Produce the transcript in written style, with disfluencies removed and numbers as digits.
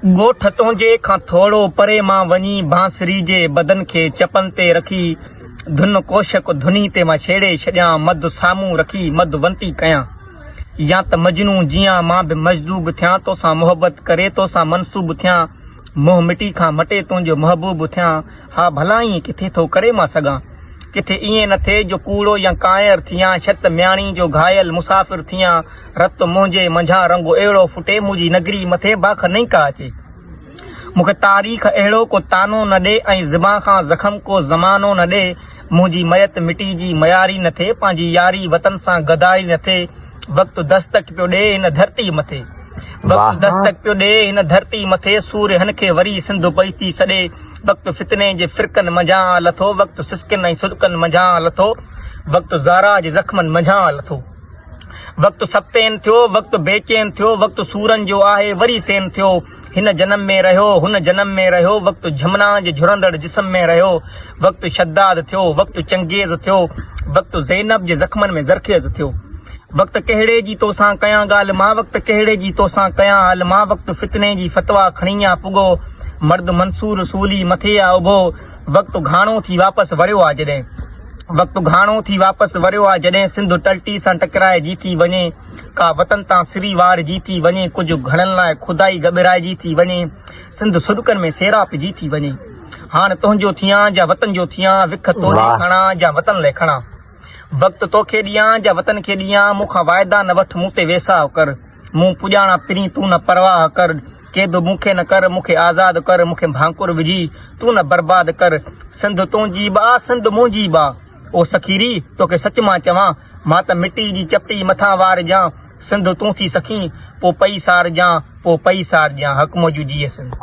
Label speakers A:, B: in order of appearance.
A: गोठ तुंहिंजे खां थोड़ो परे मां वञी बांसुरी जे बदन खे चपन ते रखी धुन कोशक धुनी ते मां छेड़े छॾियां मधु साम्हूं रखी मधु वंती कयां या त मजनू जियां मां बि मजदूब थियां तोसां मोहब्बत करे तोसां मनसूब थियां मोह मिटी खां मटे तुंहिंजो महबूब थियां हा भला ईअं किथे थो करे मां सघां किथे ईअं न थिए जो कूड़ो या कायर थियां छत म्याणी जो घायल मुसाफ़िर थियां रत मुंहिंजे मंझां रंगो अहिड़ो फुटे मुंहिंजी नगरी मथे बाख नहीं का अचे मूंखे तारीख़ अहिड़ो को तानो न ॾे ऐं ज़िबा खां ज़ख़म को ज़मानो न ॾे मुंहिंजी मयत मिटी जी मयारी न थिए पंहिंजी यारी वतन सां गदारी न थिए वक़्तु दस्तक पियो ॾे हिन धरती मथे वक़्तु दस्तक पियो ॾे हिन धरती मथे सूर्य हिन खे वरी सिंधु पई थी सॾे वक़्तु फितने जे फिरकनि मंझां लथो वक़्तु सिसकिन ऐं सुॾकनि मंझां लथो वक़्तु ज़ारा जे ज़ख़्मनि मंझां लथो वक़्तु सप्तेन थियो वक़्तु बेचैन थियो वक़्तु सूरन जो आहे वरी सेन थियो हिन जन्म में रहियो हुन जन्म में रहियो वक़्तु जमुना जे झुरंदड़ जिस्म में रहियो वक़्तु शद्दाद थियो वक़्तु चंगेज़ थियो वक़्तु ज़ैनब जे ज़ख़्मनि में ज़रखेज़ थियो वक़्तु कहिड़े जी तोसां कयां ॻाल्हि मां वक़्तु कहिड़े जी तोसां कयां हाल मां वक़्तु फितने जी फतवा खणी आ पुॻो मर्द मंसूर सूली मथे आ उभो वक़्तु घाणो थी वापसि वरियो आहे जॾहिं वक़्तु घाणो थी वापसि वरियो आहे जॾहिं सिंधु टल्टी सां टकराए जी थी वञे का वतन तां सिरी वार जी थी वञे कुझु घणनि लाइ खुदाई गॿराइजी थी वञे सिंधु सुॾकनि में सेराप जी थी वञे हाणे तुंहिंजो थियां जा वतन जो थियां विख तोड़े खणा जा वतन लाइ खणा वक़्तु तोखे ॾियां जा वतन खे ॾियां मूंखां वाइदा न वठि मूं ते वेसाह कर मूं पुॼाणा पिरी तूं न परवाह कर क़ैद मूंखे न कर मूंखे आज़ादु कर मूंखे भांकुर विझी तूं न बर्बाद कर सिंधु तुंहिंजी बा सिंधु मुंहिंजी बा ओ सखीरी तोखे सच मां चवां मां त मिटी जी चपटी मथां वार जां सिंधु तूं थी सखी पोइ पई सार जां पोइ पई सार जां हक़ मौजूदगी सिंधु।